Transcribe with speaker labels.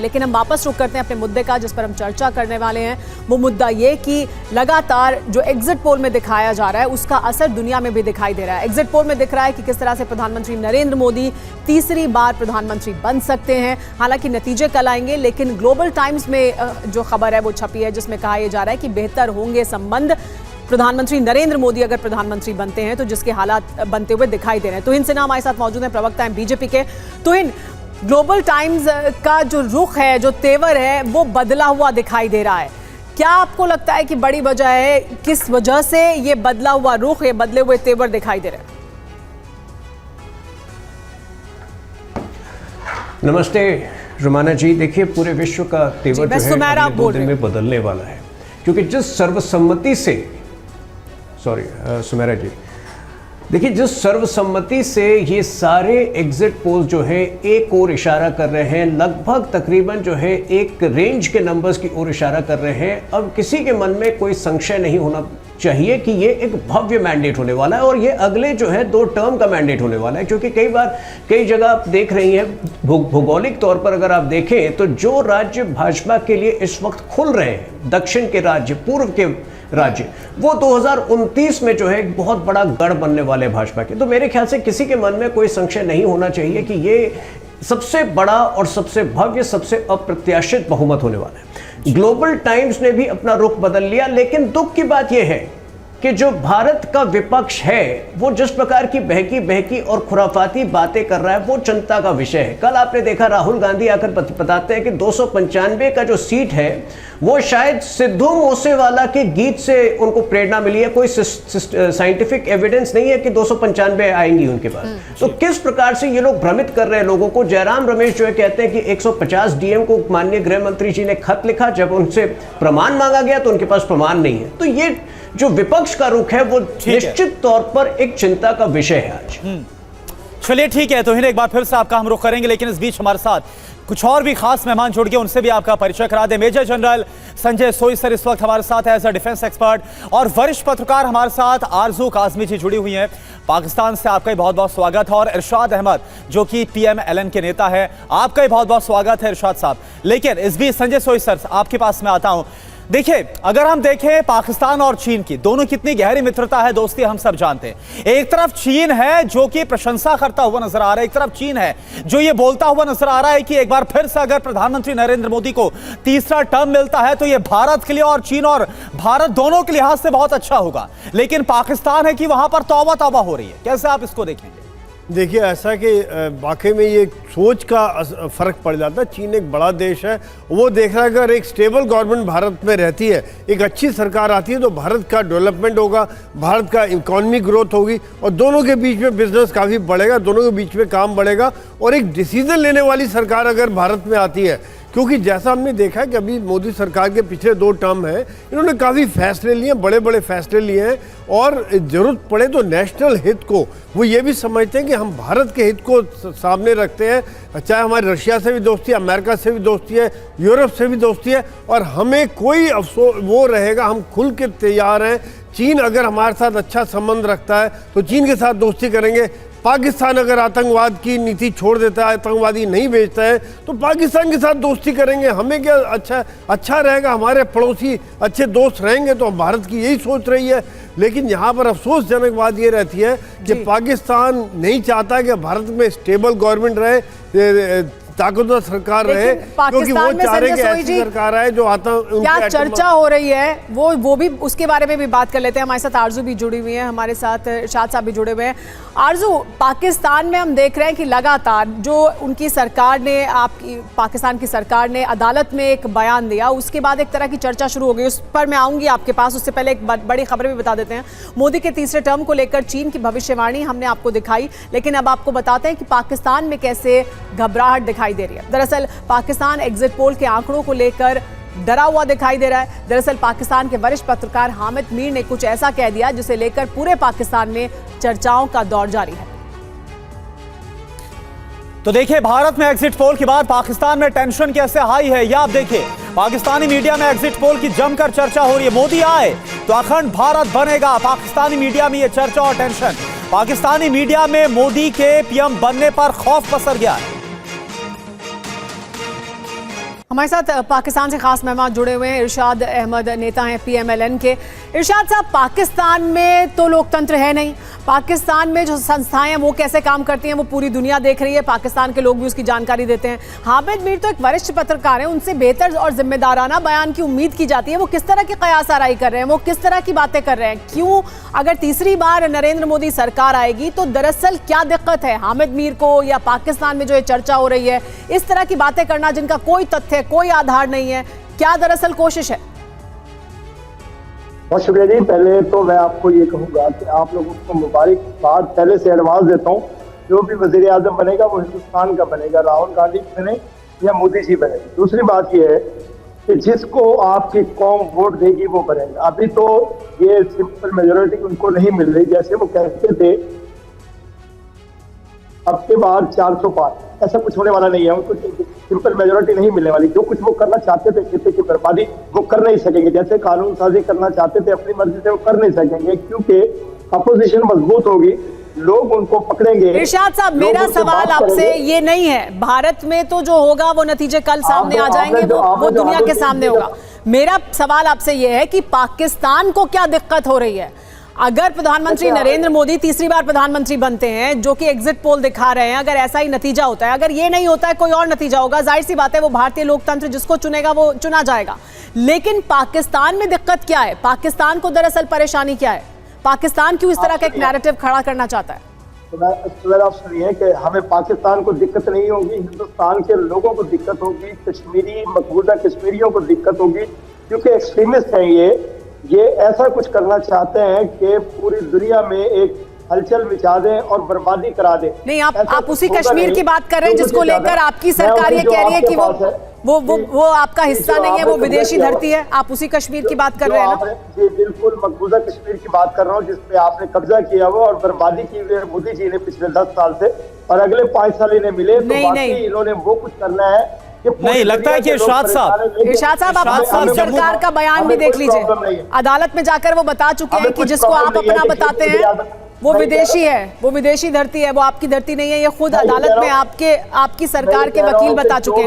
Speaker 1: लेकिन हम वापस रुख करते हैं अपने मुद्दे का जिस पर हम चर्चा करने वाले हैं। वो मुद्दा ये कि लगातार जो एग्जिट पोल में दिखाया जा रहा है उसका असर दुनिया में भी दिखाई दे रहा है। एग्जिट पोल में दिख रहा है कि किस तरह से प्रधानमंत्री नरेंद्र मोदी तीसरी बार प्रधानमंत्री बन सकते हैं। हालांकि नतीजे कल आएंगे, लेकिन ग्लोबल टाइम्स में जो खबर है वो छपी है जिसमें कहा यह जा रहा है कि बेहतर होंगे संबंध प्रधानमंत्री नरेंद्र मोदी अगर प्रधानमंत्री बनते हैं, तो जिसके हालात बनते हुए दिखाई दे रहे हैं। तुहिन सिन्हा हमारे साथ मौजूद हैं, प्रवक्ता हैं बीजेपी के। तुहिन, ग्लोबल टाइम्स का जो रुख है, जो तेवर है, वो बदला हुआ दिखाई दे रहा है। क्या आपको लगता है कि बड़ी वजह है, किस वजह से ये बदला हुआ रुख, ये बदले हुए तेवर दिखाई दे रहे हैं?
Speaker 2: नमस्ते रुमाना जी। देखिए, पूरे विश्व का तेवर जो है अगले 2 दिन में बदलने वाला है, क्योंकि जिस सर्वसम्मति से सुमेरा जी, देखिए जिस सर्वसम्मति से ये सारे एग्जिट पोल जो है एक ओर इशारा कर रहे हैं, लगभग तकरीबन जो है एक रेंज के नंबर्स की ओर इशारा कर रहे हैं। अब किसी के मन में कोई संशय नहीं होना चाहिए कि ये एक भव्य मैंडेट होने वाला है और ये अगले जो है 2 टर्म का मैंडेट होने वाला है। क्योंकि कई बार कई जगह आप देख रही हैं, भौगोलिक तौर पर अगर आप देखें तो जो राज्य भाजपा के लिए इस वक्त खुल रहे हैं, दक्षिण के राज्य, पूर्व के राज्य, वो 2029 में जो है एक बहुत बड़ा गढ़ बनने वाले हैं भाजपा के। तो मेरे ख्याल से किसी के मन में कोई संशय नहीं होना चाहिए कि ये सबसे बड़ा और सबसे भव्य, सबसे अप्रत्याशित बहुमत होने वाला है। ग्लोबल टाइम्स ने भी अपना रुख बदल लिया, लेकिन दुख की बात यह है कि जो भारत का विपक्ष है वो जिस प्रकार की बहकी और खुराफाती बातें कर रहा है वो चिंता का विषय है। कल आपने देखा राहुल गांधी आकर बताते हैं कि 295 का जो सीट है वो शायद सिद्धू मूसेवाला के गीत से उनको प्रेरणा मिली है। कोई साइंटिफिक एविडेंस नहीं है कि 295 आएंगी उनके पास। तो किस प्रकार से ये लोग भ्रमित कर रहे हैं लोगों को। जयराम रमेश जो है कहते हैं कि 150 डीएम को माननीय गृह मंत्री जी ने खत लिखा, जब उनसे प्रमाण मांगा गया तो उनके पास प्रमाण नहीं है। तो ये जो विपक्ष का रुख है वो निश्चित तौर पर एक चिंता का विषय है आज।
Speaker 3: चलिए ठीक है, तो एक बार फिर से आपका हम रुख करेंगे, लेकिन इस बीच हमारे साथ कुछ और भी खास मेहमान जुड़ गए, उनसे भी आपका परिचय करा दे। मेजर जनरल संजय सोई सर इस वक्त हमारे साथ एज अ डिफेंस एक्सपर्ट, और वरिष्ठ पत्रकार हमारे साथ आरजू काजमी जी जुड़ी हुई हैं। पाकिस्तान से आपका बहुत बहुत स्वागत है। और इरशाद अहमद जो कि PMLN के नेता है, आपका भी बहुत बहुत स्वागत है इरशाद साहब। लेकिन इस बीच संजय सोई सर आपके पास में आता हूं। देखिए, अगर हम देखें पाकिस्तान और चीन की दोनों कितनी गहरी मित्रता है, दोस्ती, हम सब जानते हैं। एक तरफ चीन है जो कि प्रशंसा करता हुआ नजर आ रहा है, एक तरफ चीन है जो ये बोलता हुआ नजर आ रहा है कि एक बार फिर से अगर प्रधानमंत्री नरेंद्र मोदी को तीसरा टर्म मिलता है तो ये भारत के लिए और चीन और भारत दोनों के लिहाज से बहुत अच्छा होगा। लेकिन पाकिस्तान है कि वहां पर तौबा तौबा हो रही है। कैसे आप इसको देखेंगे?
Speaker 4: देखिए, ऐसा कि वाकई में ये सोच का फ़र्क पड़ जाता है। चीन एक बड़ा देश है, वो देख रहा है कि अगर एक स्टेबल गवर्नमेंट भारत में रहती है, एक अच्छी सरकार आती है, तो भारत का डेवलपमेंट होगा, भारत का इकोनॉमिक ग्रोथ होगी और दोनों के बीच में बिजनेस काफ़ी बढ़ेगा, दोनों के बीच में काम बढ़ेगा। और एक डिसीजन लेने वाली सरकार अगर भारत में आती है, क्योंकि जैसा हमने देखा है कि अभी मोदी सरकार के पिछले 2 टर्म हैं, इन्होंने काफ़ी फैसले लिए, बड़े बड़े फैसले लिए हैं, और ज़रूरत पड़े तो नेशनल हित को वो ये भी समझते हैं कि हम भारत के हित को सामने रखते हैं। चाहे हमारी रशिया से भी दोस्ती है, अमेरिका से भी दोस्ती है, यूरोप से भी दोस्ती है, और हमें कोई अफसोस वो रहेगा, हम खुल के तैयार हैं। चीन अगर हमारे साथ अच्छा संबंध रखता है तो चीन के साथ दोस्ती करेंगे। पाकिस्तान अगर आतंकवाद की नीति छोड़ देता है, आतंकवादी नहीं बेचता है, तो पाकिस्तान के साथ दोस्ती करेंगे। हमें क्या अच्छा रहेगा, हमारे पड़ोसी अच्छे दोस्त रहेंगे, तो भारत की यही सोच रही है। लेकिन यहाँ पर अफसोसजनक बात ये रहती है कि पाकिस्तान नहीं चाहता कि भारत में स्टेबल गवर्नमेंट रहे, ताकतवर सरकार रहे, क्योंकि वो चाह रहे कि ऐसी सरकार है जो
Speaker 1: क्या चर्चा हो रही है वो भी उसके बारे में भी बात कर लेते हैं। हमारे साथ आरजू भी जुड़ी हुई है, हमारे साथ शाद साहब भी जुड़े हुए हैं। आरजू, पाकिस्तान में हम देख रहे हैं कि लगातार जो उनकी सरकार ने, आपकी पाकिस्तान की सरकार ने अदालत में एक बयान दिया, उसके बाद एक तरह की चर्चा शुरू हो गई। उस पर मैं आऊंगी आपके पास, उससे पहले एक बड़ी खबर भी बता देते हैं। मोदी के तीसरे टर्म को लेकर चीन की भविष्यवाणी हमने आपको दिखाई, लेकिन अब आपको बताते हैं कि पाकिस्तान में कैसे घबराहट दिखाई दे रही है। दरअसल पाकिस्तान एग्जिट पोल के आंकड़ों को लेकर डरा हुआ दिखाई दे रहा है। दरअसल पाकिस्तान के वरिष्ठ पत्रकार हामिद मीर ने कुछ ऐसा कह दिया जिसे लेकर पूरे पाकिस्तान में चर्चाओं का दौर जारी है।
Speaker 3: तो देखिए, भारत में एग्जिट पोल के बाद पाकिस्तान में टेंशन कैसे हाई है, यह आप देखिए। पाकिस्तानी मीडिया में एग्जिट पोल की जमकर चर्चा हो रही है। मोदी आए तो अखंड भारत बनेगा, पाकिस्तानी मीडिया में यह चर्चा और टेंशन। पाकिस्तानी मीडिया में मोदी के PM बनने पर खौफ पसर गया है।
Speaker 1: हमारे साथ पाकिस्तान से खास मेहमान जुड़े हुए हैं। इरशाद अहमद नेता हैं PMLN के। इरशाद साहब, पाकिस्तान में तो लोकतंत्र है नहीं। पाकिस्तान में जो संस्थाएं हैं वो कैसे काम करती हैं वो पूरी दुनिया देख रही है, पाकिस्तान के लोग भी उसकी जानकारी देते हैं। हामिद मीर तो एक वरिष्ठ पत्रकार हैं, उनसे बेहतर और जिम्मेदाराना बयान की उम्मीद की जाती है। वो किस तरह की कयास आराई कर रहे हैं, वो किस तरह की बातें कर रहे हैं, क्यों अगर तीसरी बार नरेंद्र मोदी सरकार आएगी तो दरअसल क्या दिक्कत है हामिद मीर को या पाकिस्तान में जो ये चर्चा हो रही है, इस तरह की बातें करना जिनका कोई तथ्य कोई आधार नहीं है, क्या दरअसल कोशिश है?
Speaker 5: बहुत शुक्रिया जी। पहले तो मैं आपको ये कहूँगा कि आप लोगों को मुबारकबाद पहले से एडवांस देता हूँ। जो भी वजीर आजम बनेगा वो हिंदुस्तान का बनेगा, राहुल गांधी बने या मोदी जी बने। दूसरी बात ये है कि जिसको आपकी कौम वोट देगी वो बनेगा। अभी तो ये सिंपल मेजोरिटी उनको नहीं मिल रही, जैसे वो कहते थे अब के बाद 400 पार, ऐसा कुछ होने वाला नहीं है। उनको सिंपल मेजोरिटी नहीं मिलने वाली। जो कुछ वो करना चाहते थे खेती की बर्बादी, वो कर नहीं सकेंगे। जैसे कानून साजी करना चाहते थे अपनी मर्जी से, वो कर नहीं सकेंगे क्योंकि अपोजिशन मजबूत होगी, लोग उनको पकड़ेंगे।
Speaker 1: इरशाद साहब, मेरा सवाल आपसे ये नहीं है, भारत में तो जो होगा वो नतीजे कल सामने आ जाएंगे, वो दुनिया के सामने होगा। मेरा सवाल आपसे ये है कि पाकिस्तान को क्या दिक्कत हो रही है अगर प्रधानमंत्री नरेंद्र मोदी तीसरी बार प्रधानमंत्री बनते हैं, जो कि एग्जिट पोल दिखा रहे हैं, अगर ऐसा ही नतीजा होता है, अगर ये नहीं होता है कोई और नतीजा होगा, जाहिर सी बात है वो भारतीय लोकतंत्र जिसको चुनेगा वो चुना जाएगा। लेकिन पाकिस्तान में दिक्कत क्या है? पाकिस्तान को दरअसल परेशानी क्या है? पाकिस्तान क्यों इस तरह का एक नैरेटिव खड़ा करना चाहता है?
Speaker 5: तो आप सुनिए कि हमें पाकिस्तान को दिक्कत नहीं होगी, हिंदुस्तान के लोगों को दिक्कत होगी, कश्मीरी मकबूजा कश्मीरियों को दिक्कत होगी, क्योंकि एक्सट्रीमिस्ट हैं ये ऐसा कुछ करना चाहते हैं कि पूरी दुनिया में एक हलचल मचा दें और बर्बादी करा दें।
Speaker 1: नहीं, आप उसी कश्मीर की बात कर रहे हैं जिसको लेकर आपकी सरकार ये कह रही है कि वो आपका हिस्सा नहीं है, वो विदेशी धरती है। आप उसी कश्मीर की बात कर रहे हैं ना?
Speaker 5: जी बिल्कुल, मकबूजा कश्मीर की बात कर रहा हूँ जिसपे आपने कब्जा किया हुआ और बर्बादी की हुई है मोदी जी ने पिछले 10 साल से, और अगले 5 साल इन्हें मिले तो बाकी इन्होंने वो कुछ करना है।
Speaker 3: नहीं लगता है कि इरशाद साहब
Speaker 1: आप सरकार का बयान भी देख लीजिए। अदालत में जाकर वो बता चुके हैं कि जिसको आप अपना बताते हैं वो विदेशी है, वो विदेशी धरती है, वो आपकी धरती नहीं है। ये खुद अदालत में आपकी सरकार के वकील बता चुके हैं।